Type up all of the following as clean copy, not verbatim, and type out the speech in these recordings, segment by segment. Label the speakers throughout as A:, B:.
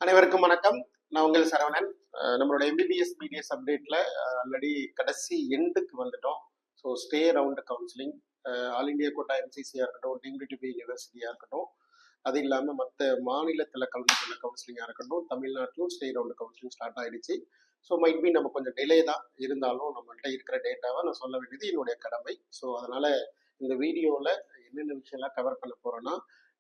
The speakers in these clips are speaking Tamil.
A: அனைவருக்கும் வணக்கம். நான் உங்கள் சரவணன். நம்மளோட எம்பிபிஎஸ் பிடிஎஸ் அப்டேட்ல ஆல்ரெடி கடைசி எண்டுக்கு வந்துட்டோம். So stay round counselling, all India quota எம்சிசியாக இருக்கட்டும், டீம்டு டு பி யூனிவர்சிட்டியாக இருக்கட்டும், அது இல்லாமல் மற்ற மாநிலத்தில் கலந்துக்குள்ள கவுன்சிலிங்காக இருக்கட்டும், தமிழ்நாட்டிலும் ஸ்டே ரவுண்ட் கவுன்சிலிங் ஸ்டார்ட் ஆயிடுச்சு. ஸோ மைட் பி நம்ம கொஞ்சம் டிலே தான் இருந்தாலும் நம்மள்கிட்ட இருக்கிற டேட்டாவை நான் சொல்ல வேண்டியது என்னுடைய கடமை. ஸோ அதனால இந்த வீடியோவில் என்னென்ன விஷயம்லாம் கவர் பண்ண போறோம்னா,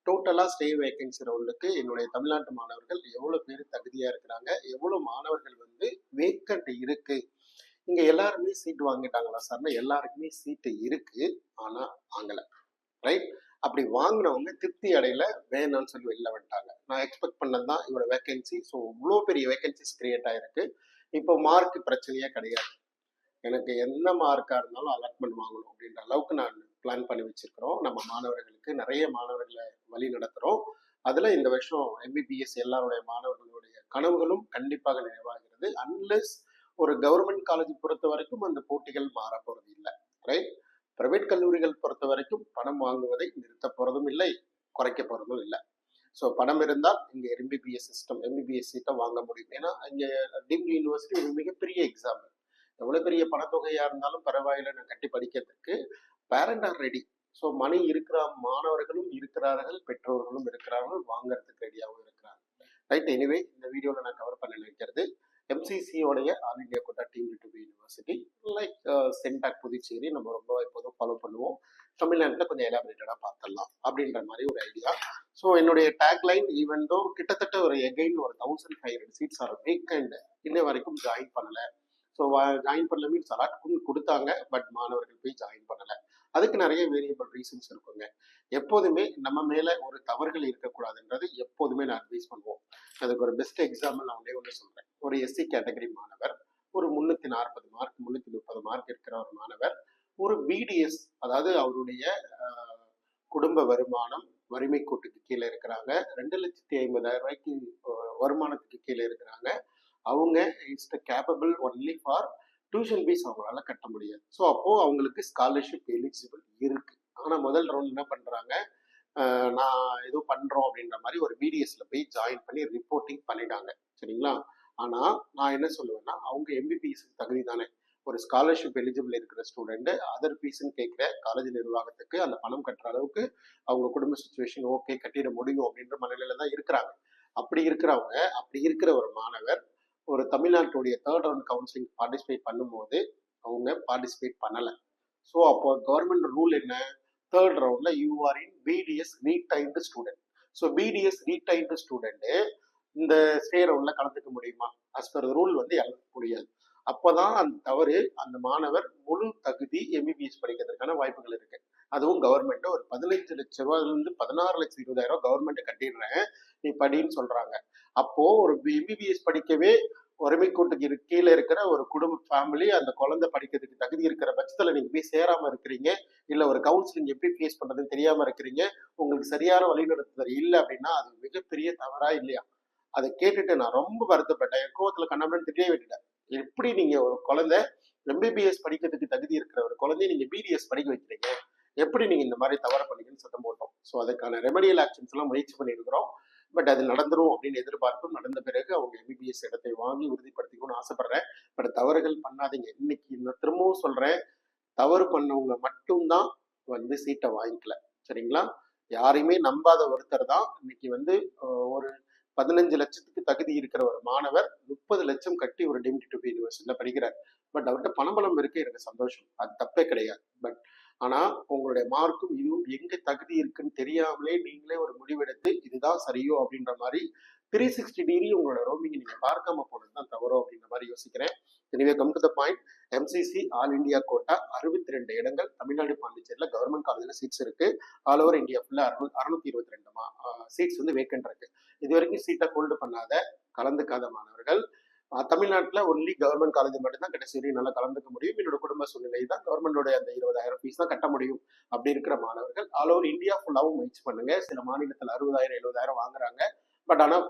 A: டோட்டலாக ஸ்டே வேகன்சி ரவுண்டுக்கு என்னுடைய தமிழ்நாட்டு மாணவர்கள் எவ்வளோ பேர் தகுதியாக இருக்கிறாங்க, எவ்வளோ மாணவர்கள் வந்து வேக்கண்ட் இருக்கு, இங்கே எல்லாருமே சீட் வாங்கிட்டாங்களா சார்னா எல்லாருக்குமே சீட்டு இருக்கு, ஆனால் வாங்கலை. ரைட்? அப்படி வாங்கினவங்க திருப்தி அடையில, வேணாம்னு சொல்லி வெளில வந்துட்டாங்க. நான் எக்ஸ்பெக்ட் பண்ணது தான் இவ்வளோ வேகன்சி. ஸோ இவ்வளோ பெரிய வேகன்சிஸ் கிரியேட் ஆயிருக்கு. இப்போ மார்க் பிரச்சனையே கிடையாது. எனக்கு எந்த மார்க்காக இருந்தாலும் அலாட்மெண்ட் வாங்கணும் அப்படின்ற அளவுக்கு நான் பிளான் பண்ணி வச்சிருக்கிறோம். நம்ம மாணவர்களுக்கு நிறைய மாணவர்களை வழி நடத்துகிறோம். அதில் இந்த வருஷம் எம்பிபிஎஸ் எல்லாருடைய மாணவர்களுடைய கனவுகளும் கண்டிப்பாக நிறைவாகிறது. அன்லெஸ் ஒரு கவர்மெண்ட் காலேஜ் பொறுத்த வரைக்கும் அந்த போட்டிகள் மாற போகிறது இல்லை. ரைட்? பிரைவேட் கல்லூரிகள் பொறுத்த வரைக்கும் பணம் வாங்குவதை நிறுத்த போகிறதும் இல்லை, குறைக்க போகிறதும் இல்லை. ஸோ பணம் இருந்தால் இங்கே எம்பிபிஎஸ் சிஸ்டம் எம்பிபிஎஸ் சீட்டை வாங்க முடியும். ஏன்னா இங்கே டீம்டு யூனிவர்சிட்டி ஒரு மிகப்பெரிய எக்ஸாம்பிள். எவ்வளோ பெரிய பணத்தொகையாக இருந்தாலும் பரவாயில்லை, நான் கட்டி படிக்கிறதுக்கு பேரண்ட் ஆர் ரெடி. ஸோ மணி இருக்கிற மாணவர்களும் இருக்கிறார்கள், பெற்றோர்களும் இருக்கிறார்கள், வாங்கறதுக்கு ரெடியாகவும் இருக்கிறாங்க. ரைட்? எனிவே இந்த வீடியோவில் நான் கவர் பண்ண நினைக்கிறது எம்சிசியோடைய all India quota deemed to be university, like Centac Puducherry நம்ம ரொம்ப எப்போதும் ஃபாலோ பண்ணுவோம். தமிழ்நாட்டில் கொஞ்சம் எலாபரேட்டடாக பார்த்துடலாம் அப்படின்ற மாதிரி ஒரு ஐடியா. ஸோ என்னுடைய டேக்லைன் ஈவென்டோ கிட்டத்தட்ட ஒரு எகைன் ஒரு 1500 சீட்ஸ் ஆர் வேக்கண்ட் இன்ன வரைக்கும் ஜாயின் பண்ணலை. ஸோ ஜாயின் பண்ணல மீன்ஸ் அலாட் கொடுத்தாங்க, பட் மாணவர்கள் போய் ஜாயின் பண்ணலை. அதுக்கு நிறைய வேரியபிள் ரீசன்ஸ் இருக்குங்க. எப்போதுமே நம்ம மேலே ஒரு தவறுகள் இருக்கக்கூடாதுன்றது எப்போதுமே நான் அட்வைஸ் பண்ணுவோம். அதுக்கு ஒரு பெஸ்ட் எக்ஸாம்பிள் நான் ஒன்று சொல்கிறேன். ஒரு எஸ்சி கேட்டகரி மாணவர், ஒரு 340 மார்க் 330 மார்க் இருக்கிற ஒரு மாணவர், ஒரு பிடிஎஸ், அதாவது அவருடைய குடும்ப வருமானம் வறுமை கோட்டுக்கு கீழே இருக்கிறாங்க, 2,50,000 ரூபாய்க்கு வருமானத்துக்கு கீழே இருக்கிறாங்க. அவங்க is capable only for tuition fees அவங்களால கட்ட முடியாது. ஸோ அப்போ அவங்களுக்கு ஸ்காலர்ஷிப் எலிஜிபிள் இருக்கு. ஆனால் முதல் ரவுண்ட் என்ன பண்றாங்க, நான் ஏதோ பண்றோம் அப்படின்ற மாதிரி ஒரு பிடிஎஸ்ல போய் ஜாயின் பண்ணி ரிப்போர்ட்டிங் பண்ணிட்டாங்க. சரிங்களா? ஆனா நான் என்ன சொல்லுவேன்னா, அவங்க எம்பிபிஎஸ் தகுதி தானே. ஒரு ஸ்காலர்ஷிப் எலிஜிபிள் இருக்கிற ஸ்டூடெண்ட் அதர் ஃபீஸ்ன்னு கேட்குற காலேஜ் நிர்வாகத்துக்கு அந்த பணம் கட்டுற அளவுக்கு அவங்க குடும்ப சுச்சுவேஷன் ஓகே, கட்டிட முடியும் அப்படின்ற மனநிலையில தான் இருக்கிறாங்க. அப்படி இருக்கிற ஒரு மாணவர் ஒரு தமிழ்நாட்டுடைய 3rd ரவுண்ட் கவுன்சிலிங் பார்ட்டிசிபேட் பண்ணும்போது அவங்க பார்ட்டிசிபேட் பண்ணலை. ஸோ அப்போ கவர்மெண்ட் ரூல் என்ன, 3rd ரவுண்ட்ல you are in BDS retained student. So BDS retained student இந்த ஸ்டே ரவுண்ட்ல கலந்துக்க முடியுமா? அஸ் பர் ரூல் வந்து இழக்க முடியாது. அப்போதான் அந்த தவறு, அந்த மாணவர் முழு தகுதி எம்பிபிஎஸ் படிக்கிறதுக்கான வாய்ப்புகள் இருக்கு. அதுவும் கவர்மெண்ட் ஒரு 15 லட்ச ரூபாயிலிருந்து 16,20,000 கவர்மெண்ட் கட்டிடுறேன், நீ படின்னு சொல்றாங்க. அப்போ ஒரு எம்பிபிஎஸ் படிக்கவே வறுமை கோட்டுக்கு கீழே இருக்கிற ஒரு குடும்ப ஃபேமிலி அந்த குழந்தை படிக்கிறதுக்கு தகுதி இருக்கிற பட்சத்துல நீங்க போய் சேராம இருக்கிறீங்க, இல்ல ஒரு கவுன்சிலிங் எப்படி ஃபேஸ் பண்றதுன்னு தெரியாம இருக்கிறீங்க, உங்களுக்கு சரியான வழிநடத்துதல் இல்லை அப்படின்னா அது மிகப்பெரிய தவறா இல்லையா? அதை கேட்டுட்டு நான் ரொம்ப வருத்தப்பட்டேன். என் கோவத்துல கண்ணாமன்னு திட்டியே விட்டுட்டேன். எப்படி நீங்க ஒரு குழந்தை எம்பிபிஎஸ் படிக்கிறதுக்கு தகுதி இருக்கிற ஒரு குழந்தைய நீங்க பிடிஎஸ் படிக்க வைக்கிறீங்க, எப்படி நீங்க இந்த மாதிரி தவற பண்ணீங்கன்னு சத்தம் போட்டோம். ஸோ அதுக்கான ரெமடியல் ஆக்ஷன்ஸ் எல்லாம் முயற்சி பண்ணியிருக்கிறோம். பட் அது நடந்துரும் அப்படின்னு எதிர்பார்ப்பும் நடந்த பிறகு அவங்க எம்பிபிஎஸ் இடத்தை வாங்கி உறுதிப்படுத்திக்கணும்னு ஆசைப்படுறேன். பட் தவறுகள் பண்ணாதீங்க. இன்னைக்கு நான் திரும்பவும் சொல்றேன், தவறு பண்ணவங்க மட்டும்தான் வந்து சீட்டை வாங்கிக்கல. சரிங்களா? யாரையுமே நம்பாத ஒருத்தர் தான் இன்னைக்கு வந்து ஒரு 15 லட்சத்துக்கு தகுதி இருக்கிற ஒரு மாணவர் 30 லட்சம் கட்டி ஒரு டீம்டு டு பி யூனிவர்சிட்டியில படிக்கிறார். பட் அவர்கிட்ட பணபலம் இருக்கு, எனக்கு சந்தோஷம், அது தப்பே கிடையாது. பட் ஆனா உங்களுடைய மார்க்கும் இதுவும் எங்க தகுதி இருக்குன்னு தெரியாமலே நீங்களே ஒரு முடிவெடுத்து இதுதான் சரியோ அப்படின்ற மாதிரி 360 டிகிரி உங்களோட ரோமிங் நீங்க பார்க்காம போனதுதான் தவறோ அப்படின்ற மாதிரி யோசிக்கிறேன். எனவே come to the point. MCC all India quota 62 இடங்கள் தமிழ்நாடு பாண்டிச்சேரியில கவர்மெண்ட் காலேஜ்ல சீட்ஸ் இருக்கு. ஆல் ஓவர் இந்தியா ஃபுல்லா 622 சீட்ஸ் வந்து வேக்கண்ட் இருக்கு. இது வரைக்கும் சீட்டை ஹோல்டு பண்ணாத கலந்துக்காத மாணவர்கள், தமிழ்நாட்டில் ஒன்லி கவர்மெண்ட் காலேஜ் மட்டும்தான் கடைசி வரையும் நல்லா கலந்துக்க முடியும். என்னோட குடும்ப சூழ்நிலை தான் கவர்மெண்டோட அந்த 20,000 ஃபீஸ் தான் கட்ட முடியும். அப்படி இருக்கிற மாணவர்கள் ஆல் ஓவர் இந்தியா ஃபுல்லாகவும் முயற்சி பண்ணுங்க. சில மாநிலத்தில் 60,000 70,000 வாங்குறாங்க. பட் ஆனால்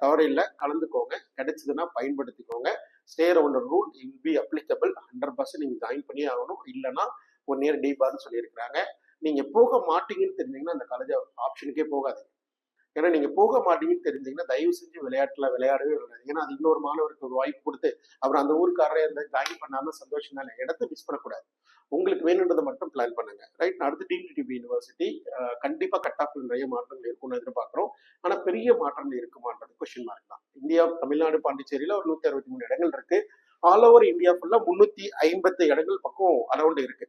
A: தவறு இல்லை, கலந்துக்கோங்க. கிடைச்சதுன்னா பயன்படுத்திக்கோங்க. Stay round rule will be applicable. 100% நீங்க ஜாயின் பண்ணி ஆகணும். இல்லைன்னா 1 இயர் டிபார்னு சொல்லியிருக்கிறாங்க. நீங்க போக மாட்டீங்கன்னு தெரிஞ்சீங்கன்னா அந்த காலேஜ் ஆப்ஷனுக்கே போகாதீங்க. ஏன்னா நீங்க போக மாட்டீங்கன்னு தெரிஞ்சீங்கன்னா தயவு செஞ்சு விளையாட்டுல விளையாடவே விடாது. ஏன்னா அது இன்னொரு மாணவருக்கு ஒரு வாய்ப்பு கொடுத்து அப்புறம் அந்த ஊருக்காரரே இருந்தா ஜாயின் பண்ணாம சந்தோஷம் தானே. இடத்த மிஸ் பண்ணக்கூடாது. உங்களுக்கு வேணுன்றதை மட்டும் பிளான் பண்ணுங்க. ரைட். அடுத்து டிடிபி யூனிவர்சிட்டி கண்டிப்பா கட் ஆஃப் நிறைய மாற்றங்கள் இருக்கும்னு எதிர்பார்க்கிறோம். ஆனா பெரிய மாற்றங்கள் இருக்குமான்றது கொஸ்டின் மார்க் தான். இந்தியா, தமிழ்நாடு, பாண்டிச்சேரியில ஒரு 163 இடங்கள் இருக்கு. ஆல் ஓவர் இந்தியா ஃபுல்லா 350 இடங்கள் பக்கம் அரௌண்ட் இருக்கு.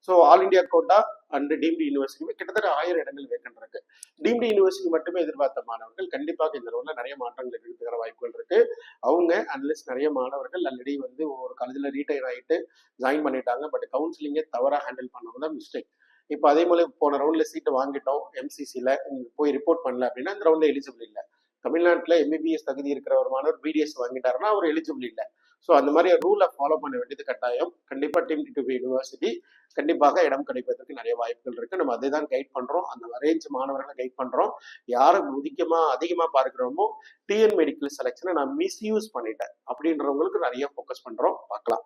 A: So all India quota and deemed university கிட்டத்தட்ட 1000 இடங்கள் வேக்கண்ட் இருக்கு. டீம்டு யூனிவர்சிட்டி மட்டுமே எதிர்பார்த்த மாணவர்கள் கண்டிப்பாக இந்த லெவலில் நிறைய மாற்றங்கள் இருக்கிற வாய்ப்புகள் இருக்கு. அவங்க அன்லெஸ் நிறைய மாணவர்கள் ஆல்ரெடி வந்து ஒரு காலேஜில் ரீட்டையர் ஆகிட்டு ஜாயின் பண்ணிட்டாங்க. பட் கவுன்சிலிங்கே தவறாக ஹேண்டில் பண்ணவங்க தான் மிஸ்டேக். இப்போ அதே மாதிரி போன ரவுண்டில் சீட்டை வாங்கிட்டோம் எம்சிசியில், போய் ரிப்போர்ட் பண்ணல அப்படின்னா இந்த ரவுண்டில் எலிஜிபிள் இல்லை. தமிழ்நாட்டில் எம்பிபிஎஸ் தகுதி இருக்கிற ஒரு மாணவர் பிடிஎஸ் வாங்கிட்டாருன்னா அவர் எலிஜிபிள் இல்லை. ஸோ அந்த மாதிரி ரூலை ஃபாலோ பண்ண வேண்டியது கட்டாயம். கண்டிப்பாக டிடிபி யூனிவர்சிட்டி கண்டிப்பாக இடம் கிடைப்பதற்கு நிறைய வாய்ப்புகள் இருக்கு. நம்ம அதை தான் கைட் பண்றோம். அந்த அரேஞ்ச் மாணவர்களை கைட் பண்றோம். யாரை அதிகமா பார்க்கிறோமோ டிஎன் மெடிக்கல் செலெக்ஷனை நான் மிஸ்யூஸ் பண்ணிட்டேன் அப்படின்றவங்களுக்கு நிறைய ஃபோக்கஸ் பண்றோம். பார்க்கலாம்.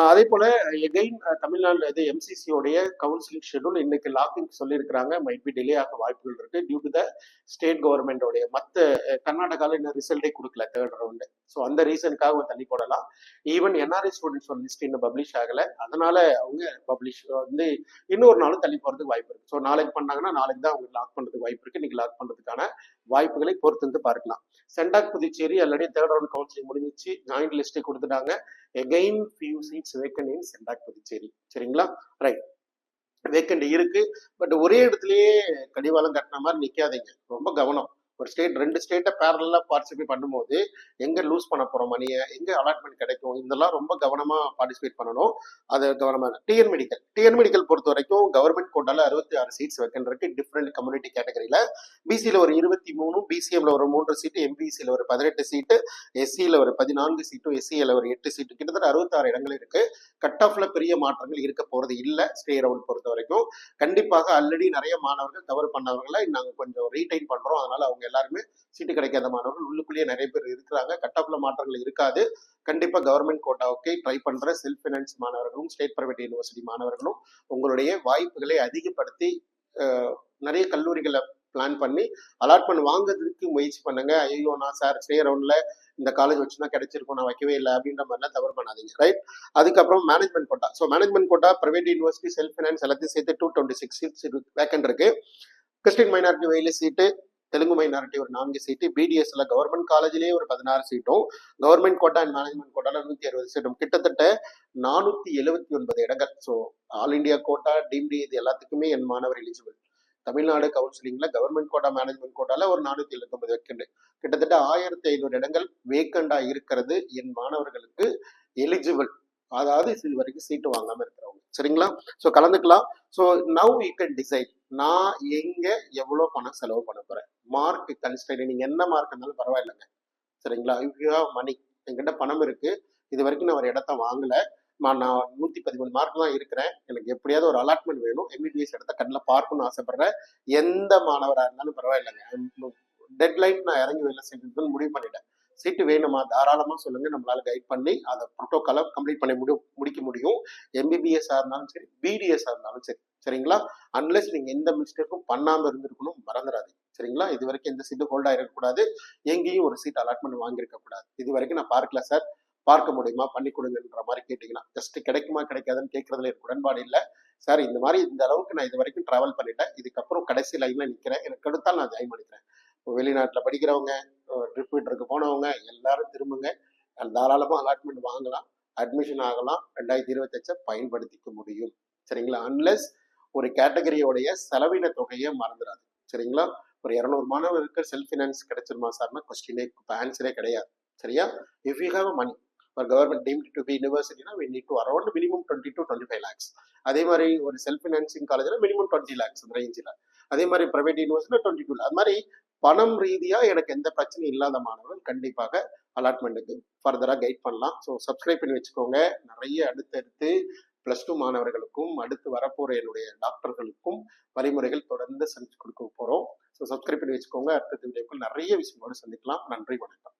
A: அதே போல எகைன் தமிழ்நாடு இது எம்சிசியோடைய கவுன்சிலிங் ஷெடியூல் இன்னைக்கு லாக்கிங் சொல்லியிருக்கிறாங்க. மைட் பி டிலே ஆக வாய்ப்புகள் இருக்கு டியூ டு த ஸ்டேட் கவர்மெண்டோடைய மற்ற கர்நாடகாவில் இன்னும் ரிசல்ட்டே கொடுக்கல தேர்ட் ரவுண்டு. ஸோ அந்த ரீசனுக்காக தள்ளி போடலாம். ஈவன் என்ஆர்ஐ ஸ்டூடெண்ட்ஸ் ஒரு லிஸ்ட் இன்னும் பப்ளிஷ் ஆகலை. அதனால அவங்க பப்ளிஷ் வந்து இன்னொரு நாளும் தள்ளி போகிறதுக்கு வாய்ப்பு இருக்கு. ஸோ நாளைக்கு பண்ணாங்கன்னா நாளைக்கு தான் அவங்க லாக் பண்ணுறதுக்கு வாய்ப்பு இருக்கு. இன்னைக்கு லாக் பண்ணுறதுக்கான வாய்ப்புகளை பொறுத்து பார்க்கலாம். CENTAC Puducherry already third round counselling முடிஞ்சிச்சு. ஜாயிண்ட் லிஸ்ட்டை கொடுத்துட்டாங்க. எகைன் ஃபியூ சீட்ஸ் வேக்கண்ட் இன் சென்டாக் புதுச்சேரி. சரிங்களா? ரைட். வேக்கண்ட் இருக்கு. பட் ஒரே இடத்துலயே கடிவாளம் கட்டின மாதிரி நிக்காதீங்க. ரொம்ப கவனம். ஒரு ஸ்டேட் 2 ஸ்டேட்டை பேரலா பார்ட்டிசிபேட் பண்ணும்போது எங்க லூஸ் பண்ண போறோம் மணியை, எங்க அலாட்மெண்ட் கிடைக்கும், இதெல்லாம் ரொம்ப கவனமா பார்ட்டிசிபேட் பண்ணணும். அது கவனமா. டிஎன் மெடிக்கல் பொறுத்த வரைக்கும் கவர்மெண்ட் கோட்டால 66 சீட்ஸ் வேக்கண்ட் இருக்கு டிஃப்ரெண்ட் கம்யூனிட்டி கேட்டகரியில. பிசியில ஒரு 23, பிசிஎம்ல ஒரு 3 சீட்டு, எம்பிசியில ஒரு 18 சீட்டு, எஸ்சியில ஒரு 14 சீட்டும், எஸ்சியில ஒரு 8 சீட்டு, கிட்டத்தட்ட 66 இடங்கள் இருக்கு. கட் ஆஃப்ல பெரிய மாற்றங்கள் இருக்க போறது இல்லை. ஸ்டே ரவுண்ட் பொறுத்த வரைக்கும் கண்டிப்பாக ஆல்ரெடி நிறைய மாணவர்கள் தவறு பண்ணவர்களை நாங்க கொஞ்சம் ரீடைன் பண்றோம். அதனால அவங்க எல்லாருமே சீட்டு கிடைக்காத மாணவர்கள் உள்ளுக்குள்ளேயே நிறைய பேர் இருக்கிறாங்க. கட் ஆஃப்ல மாற்றங்கள் இருக்காது. கண்டிப்பா கவர்மெண்ட் கோட்டாவுக்கு ட்ரை பண்ற செல்ஃப் ஃபைனான்ஸ் மாணவர்களும் ஸ்டேட் பிரைவேட் யூனிவர்சிட்டி மாணவர்களும் உங்களுடைய வாய்ப்புகளை அதிகப்படுத்தி நிறைய கல்லூரிகளை பிளான் பண்ணி அலாட்மெண்ட் வாங்குறதுக்கு முயற்சி பண்ணுங்க. ஐயோ நான் சார் ஸ்டே ரவுண்ட்ல இந்த காலேஜ் வச்சுதான் கிடைச்சிருக்கும், நான் வைக்கவே இல்லை அப்படின்ற மாதிரிலாம் தவறு பண்ணாதீங்க. ரைட். அதுக்கப்புறம் management quota. So management quota private university self finance எல்லாத்தையும் சேர்த்து 226 சீட்ஸ் வேக்கண்ட் இருக்கு. கிறிஸ்டின் மைனாரிட்டி வயல சீட்டு, தெலுங்கு மைனாரிட்டி ஒரு 4 சீட்டு, பிடிஎஸ்ல கவர்மெண்ட் காலேஜ்லேயே ஒரு 16 சீட்டும், கவர்மெண்ட் கோட்டா அண்ட் மேனேஜ்மெண்ட் கோட்டால 160 சீட்டும், கிட்டத்தட்ட 479 இடங்கள். So all India quota deemed இது எல்லாத்துக்குமே என் மாணவர் எலிஜிபிள். தமிழ்நாடு கவுன்சிலிங்ல கவர்மெண்ட் கோட்டா மேனேஜ்மெண்ட் கோட்டால ஒரு 479 வேக்கண்ட், கிட்டத்தட்ட 1500 இடங்கள் வேக்கண்டா இருக்கிறது என் மாணவர்களுக்கு எலிஜிபிள். அதாவது இது வரைக்கும் சீட்டு வாங்காம இருக்கிறவங்க. சரிங்களா? ஸோ கலந்துக்கலாம். So now you can decide நான் எங்க எவ்வளோ பணம் செலவு பண்ண போறேன். மார்க் கன்ஸ்டன்ட் நீங்க என்ன மார்க் இருந்தாலும் பரவாயில்லைங்க. சரிங்களா? இஃப் யூ ஹேவ் மணி, என்கிட்ட பணம் இருக்கு, இது வரைக்கும் நான் ஒரு இடத்த வாங்கல, நான் 113 மார்க் தான் இருக்கிறேன், எனக்கு எப்படியாவது ஒரு அலாட்மெண்ட் வேணும், எம்பிபிஎஸ் இடத்த கண்ணில் பார்க்கணும்னு ஆசைப்படுறேன், எந்த மாணவராக இருந்தாலும் பரவாயில்லைங்க. டெட்லைன் நான் இறங்கி வேலை செய்யணும்னு முடிவு பண்ணிட்டேன். சீட்டு வேணுமா தாராளமா சொல்லுங்க, நம்மளால கைட் பண்ணி அதை ப்ரோட்டோகாலை கம்ப்ளீட் பண்ணி முடிக்க முடியும். எம்பிபிஎஸ்ஸா இருந்தாலும் சரி, பிடிஎஸ்ஸா இருந்தாலும் சரி. சரிங்களா? அன்லெஸ் நீங்க எந்த மிஸ்டேக்கும் பண்ணாம இருந்திருக்கணும், மறந்துடாதீங்க. சரிங்களா? இது வரைக்கும் எந்த சீட்டு ஹோல்ட் ஆயிருக்கக்கூடாது, எங்கேயும் ஒரு சீட் அலாட்மெண்ட் வாங்கியிருக்க கூடாது. இது வரைக்கும் நான் பார்க்கல சார், பார்க்க முடியுமா பண்ணி கொடுங்கன்ற மாதிரி கேட்டீங்கன்னா ஜஸ்ட் கிடைக்குமா கிடைக்காதுன்னு கேட்கறதுல எனக்கு உடன்பாடு இல்லை. சார் இந்த மாதிரி இந்த அளவுக்கு நான் இது வரைக்கும் டிராவல் பண்ணிட்டேன், இதுக்கப்புறம் கடைசி லைன்ல நிற்கிறேன், எனக்கு எடுத்தால் நான் ஜாயின் பண்ணிக்கிறேன். வெளிநாட்டில் படிக்கிறவங்க, ட்ரிப் விட்டுருக்கு போனவங்க எல்லாரும் திரும்புங்க. தாராளமாக அலாட்மெண்ட் வாங்கலாம், அட்மிஷன் ஆகலாம், 2025 பயன்படுத்திக்க முடியும். சரிங்களா? அன்லெஸ் ஒரு கேட்டகரியோடைய செலவின தொகையை மறந்துடாது. சரிங்களா? ஒரு 200 மாணவருக்கு செல்ஃப் ஃபினான்ஸ் கிடைச்சிருமா சார்னா கொஸ்டினே ஆன்சரே கிடையாது. சரியா? If you have money for government deemed to be யூனிவர்சிட்டினா we need to around minimum 20 to 25 lakhs. அதே மாதிரி ஒரு செல்ஃப் ஃபினான்சிங் காலேஜ்ல மினிமம் 20 lakhs அந்த ரேஞ்சில். அதே மாதிரி பிரைவேட் யூனிவர்சிட்டியில் 22. அது மாதிரி பணம் ரீதியா எனக்கு எந்த பிரச்சனையும் இல்லாத மாணவர்கள் கண்டிப்பாக அலாட்மெண்ட்டுக்கு ஃபர்தரா கைட் பண்ணலாம். ஸோ சப்ஸ்கிரைப் பண்ணி வச்சுக்கோங்க. நிறைய அடுத்தடுத்து +2 மாணவர்களுக்கும் அடுத்து வரப்போற என்னுடைய டாக்டர்களுக்கும் வழிமுறைகள் தொடர்ந்து செஞ்சு கொடுக்க போறோம். ஸோ சப்ஸ்கிரைப் பண்ணி வச்சுக்கோங்க. அடுத்த வீடியோக்கள் நிறைய விஷயங்களோடு சந்திக்கலாம். நன்றி, வணக்கம்.